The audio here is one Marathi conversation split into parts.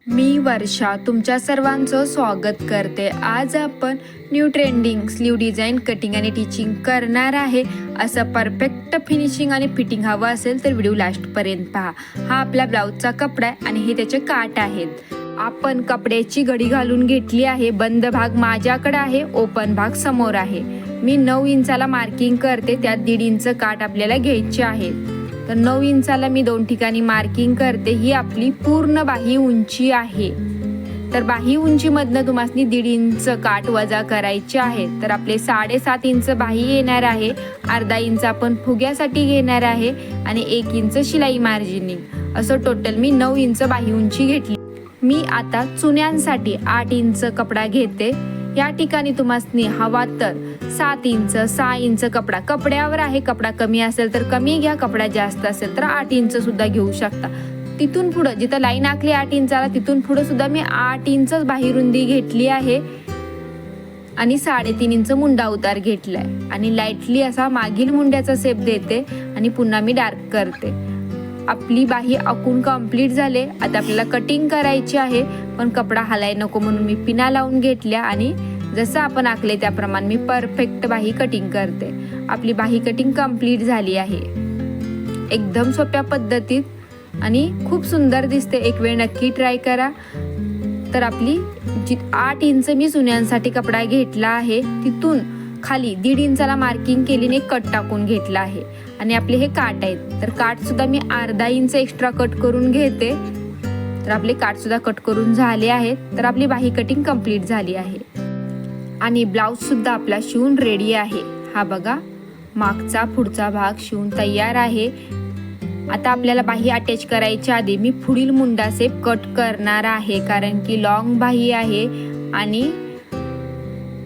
मी वर्षा तुमच्या सर्वांचं स्वागत करते। आज आपण new trending slew design cutting आणि टिचिंग करणार आहे। असं परफेक्ट फिनिशिंग आणि फिटिंग हवं असेल तर व्हिडिओ लास्टपर्यंत पहा। हा आपला ब्लाऊजचा कपडा आहे आणि हे त्याचे काठ आहेत। आपण कपड्याची घडी घालून घेतली आहे। बंद भाग माझ्याकडे आहे, ओपन भाग समोर आहे। मी 9 इंचाला मार्किंग करते, त्यात 1.5 इंच काठ आपल्याला घ्यायचे आहे। तर 9 इंचाला मी 2 ठिकाणी मार्किंग करते। ही आपली पूर्ण बाही उंची आहे। तर बाही उंचीमधनं तुम्हाला 1.5 इंच काठ वजा करायचे आहे। तर आपले 7.5 इंच बाही येणार आहे। अर्धा इंच आपण फुग्यासाठी घेणार आहे आणि 1 इंच शिलाई मार्जिनिंग, असं टोटल मी 9 इंच बाही उंची घेतली। मी आता चुन्यांसाठी 8 इंच कपडा घेते। या ठिकाणी तुम्हाला हवा तर 7 इंच 6 इंच कपड्यावर आहे। कपडा कमी असेल तर कमी घ्या, कपडा जास्त असेल तर 8 इंच सुद्धा घेऊ शकता। तिथून पुढे जिथं लाईन आखली 8 इंचाला तिथून पुढे सुद्धा मी 8 इंच बाही रुंदी घेतली आहे आणि 3.5 इंच मुंडा उतार घेतलाय आणि लाईटली असा मागील मुंड्याचा शेप देते आणि पुन्हा मी डार्क करते। आपली बाही आखून कंप्लीट झाले। आता आपल्याला कटिंग करायची आहे, पण कपडा हलाय नको म्हणून मी पिना लावून घेतल्या आणि जसं आपण आखले त्याप्रमाणे मी परफेक्ट बाही कटिंग करते। आपली बाही कटिंग कंप्लीट झाली आहे एकदम सोप्या पद्धतीत आणि खूप सुंदर दिसते। एक वेळ नक्की ट्राय करा। तर आपली 8 इंच मी चुन्यांसाठी कपडा घेतला आहे, तिथून खाली 1.5 इंचाला मार्किंग केली आणि कट टाकून घेतला आहे आणि आपले हे काठ आहेत। तर काठ सुद्धा मी अर्धा इंच एक्स्ट्रा कट करून घेते। तर आपले काठ सुद्धा कट करून झाले आहेत। तर आपली बाही कटिंग कंप्लीट झाली आहे आणि ब्लाऊज सुद्धा आपला शिवून रेडी आहे। हा बघा, मागचा पुढचा भाग शिवून तयार आहे। आता आपल्याला बाही अटॅच करायच्या आधी मी पुढील मुंडा शेप कट करणार आहे, कारण की लॉंग बाही आहे आणि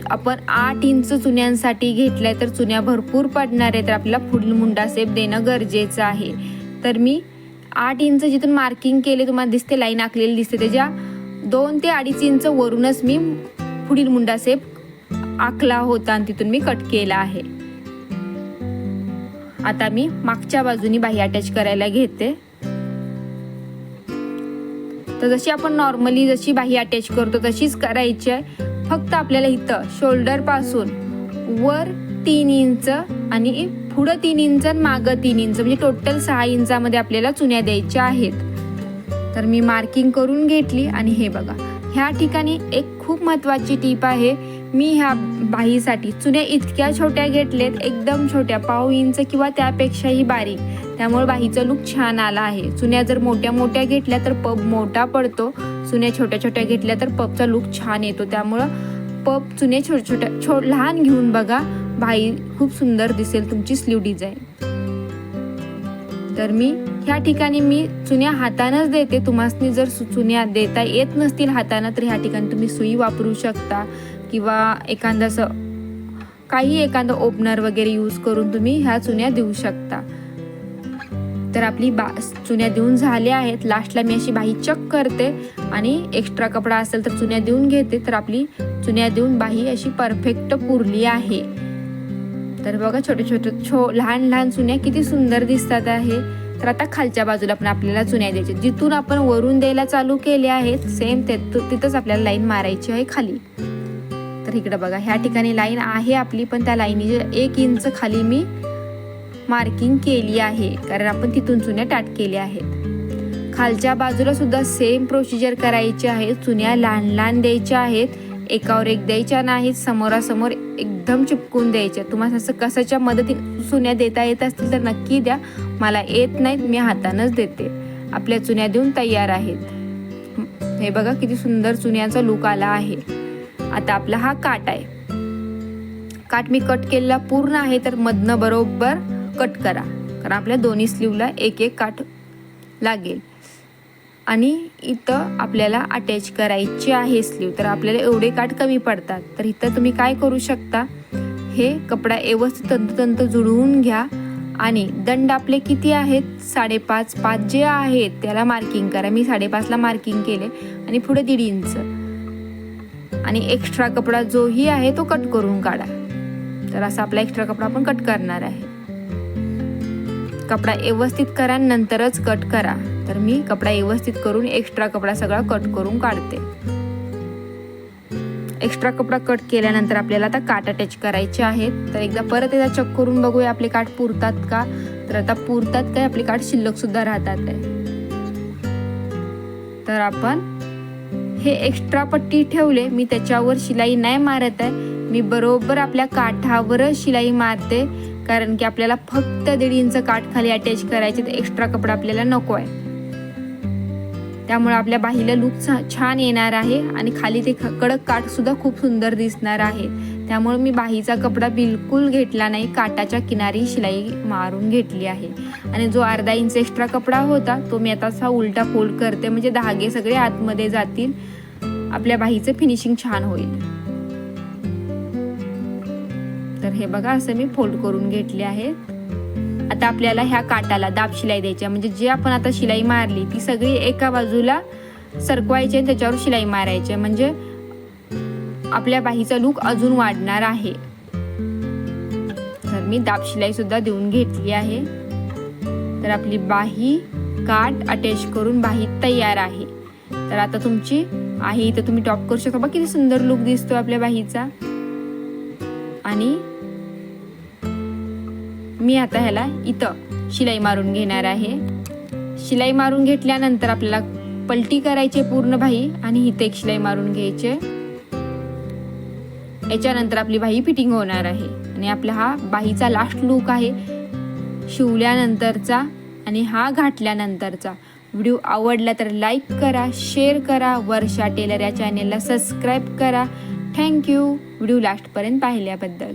आपण 8 इंच चुन्यांसाठी घेतलाय तर चुन्या भरपूर पडणार आहे। तर आपल्याला पुढील मुंडा शेप देणं गरजेचं आहे। तर मी 8 इंच जिथून मार्किंग केले तुम्हाला दिसते, लाईन आखलेली दिसते, त्याच्या 2 ते 2.5 इंच वरूनच मी पुढील मुंडा शेप आखला होता आणि तिथून मी कट केला आहे। आता मी मागच्या बाजूनी बाही अटॅच करायला घेते। तर जशी आपण नॉर्मली जशी बाही अटॅच करतो तशीच करायची आहे। फक्त आपल्याला इथं शोल्डर पासून वर 3 इंच आणि पुढं 3 इंच आणि मागं 3 इंच म्हणजे टोटल 6 इंचामध्ये आपल्याला चुन्या द्यायच्या आहेत। तर मी मार्किंग करून घेतली आणि हे बघा, ह्या ठिकाणी एक खूप महत्त्वाची टीप आहे। मी ह्या बाहीसाठी चुन्या इतक्या छोट्या घेतलेत, एकदम छोट्या, 1/2 इंच किंवा त्यापेक्षाही बारीक, त्यामुळे बाहीचा लुक छान आला आहे। चुन्या जर मोठ्या मोठ्या घेतल्या तर पब मोठा पडतो, चुन्या छोट्या छोट्या घेतल्या तर पबचा लुक छान येतो। त्यामुळं पब चुन्या छोट्या लहान घेऊन बघा, बाही खूप सुंदर दिसेल तुमची स्लीव डिझाईन। तर मी ह्या ठिकाणी मी चुन्या हातानच देते। तुम्हाला जर चुन्या देता येत नसतील हातानं तर ह्या ठिकाणी तुम्ही सुई वापरू शकता किंवा एखादं ओपनर वगैरे यूज करून तुम्ही ह्या चुन्या देऊ शकता। तर आपली चुन्या देऊन झाल्या आहेत। लास्टला मी अशी बाही चक करते आणि एक्स्ट्रा कपडा असेल तर चुन्या देऊन घेते। तर आपली चुन्या देऊन बाही अशी परफेक्ट पुरली आहे। तर बघा, लहान लहान चुन्या किती सुंदर दिसतात आहे। तर आता खालच्या बाजूला पण आपल्याला चुन्या द्यायच्या, जिथून आपण वरून द्यायला चालू केले आहेत सेम तिथंच आपल्याला लाईन मारायची आहे खाली। तर इकडे बघा, ह्या ठिकाणी लाईन आहे आपली, पण त्या लाईनीच्या 1 इंच खाली मी मार्किंग केली आहे, कारण आपण तिथून चुन्या टाट केल्या आहेत। खालच्या बाजूला सुद्धा सेम प्रोसिजर करायची आहे। चुन्या लहान लहान द्यायच्या आहेत, एकावर एक द्यायच्या नाहीत, समोरासमोर एकदम चिपकून द्यायच्या। तुम्हाला असं कशाच्या मदतीने चुन्या देता येत असतील तर नक्की द्या, मला येत नाहीत, मी हातानच देते। आपल्या चुन्या देऊन तयार आहेत। हे बघा किती सुंदर चुन्याचा लुक आला आहे। आता आपला हा काठ आहे। काठ मी कट केलेला पूर्ण आहे, तर मधनं बरोबर कट करा, कारण आपल्या दोन्ही स्लीवला एक एक काठ लागेल आणि इथं आपल्याला अटॅच करायची आहे स्लीव। तर आपल्याला एवढे काठ कमी पडतात, तर इथं तुम्ही काय करू शकता, हे कपडा व्यवस्थित तंतोतंत जुळवून घ्या आणि दंड आपले किती आहेत 5.5 5 जे आहेत त्याला मार्किंग करा। मी 5.5ला मार्किंग केले आणि पुढे 1.5 इंच आणि एक्स्ट्रा कपडा जोही आहे तो कट करून काढा। तर असा आपला एक्स्ट्रा कपडा आपण कट करणार आहे। कपडा व्यवस्थित करा, नंतरच कट करा। तर मी कपडा व्यवस्थित करून एक्स्ट्रा कपडा सगळा कट करून काढते. एक्स्ट्रा कपडा कट केल्यानंतर आपल्याला आता काठ अटॅच करायचे आहेत. तर एकदा परत एकदा चेक करून बघूया आपले काठ पुरतात का. तर आता पुरतात काय, आपले काठ शिल्लक सुद्धा राहतात आहे. तर आपण हे एक्स्ट्रा पट्टी ठेवले, मी त्याच्यावर शिलाई नाही मारत आहे. मी बरोबर आपल्या काठावरच शिलाई मारते, कारण की आपल्याला फक्त 1.5 इंच काठ खाली अटॅच करायचे. तर एक्स्ट्रा कपडा आपल्याला नको आहे. त्यामुळे आपल्या बाहीला लुक छान येणार आहे आणि खाली ते कडक काठ सुद्धा खूप सुंदर दिसणार आहे. त्यामुळे मी बाहीचा कपडा बिलकुल घेतला नाही, काठाच्या किनारी शिलाई मारून घेतली आहे. आणि जो 1/2 इंच एक्स्ट्रा कपडा होता तो मी आता असा उलटा फोल्ड करते, म्हणजे धागे सगळे आतमध्ये जातील, आपल्या बाहीचं फिनिशिंग छान होईल. तर हे बघा असं मी फोल्ड करून घेतले आहे. आता आपल्याला ह्या काठाला दाब शिलाई द्यायची, म्हणजे जे आपण आता शिलाई मारली ती सगळी एका बाजूला सरकवायची आणि त्याच्यावर शिलाई मारायची, म्हणजे आपल्या बाहीचा लुक अजून वाढणार आहे. तर मी दाब शिलाई सुद्धा देऊन घेतली आहे. तर आपली बाही काठ अटॅच करून बाही तयार आहे. तर आता तुमची आहे इथं तुम्ही टॉप करू शकता. बघा किती सुंदर लुक दिसतो आपल्या बाहीचा. आणि मी आता ह्याला इथं शिलाई मारून घेणार आहे. शिलाई मारून घेतल्यानंतर आपल्याला पलटी करायची पूर्ण बाही आणि इथे एक शिलाई मारून घ्यायचे. याच्यानंतर आपली बाही फिटिंग होणार आहे. आणि आपला हा बाहीचा लास्ट लुक आहे शिवल्यानंतरचा आणि हा घातल्यानंतरचा. व्हिडिओ आवडला तर लाईक करा, शेअर करा, वर्षा टेलर या चॅनेलला सबस्क्राईब करा. थँक्यू व्हिडिओ लास्टपर्यंत पाहिल्याबद्दल.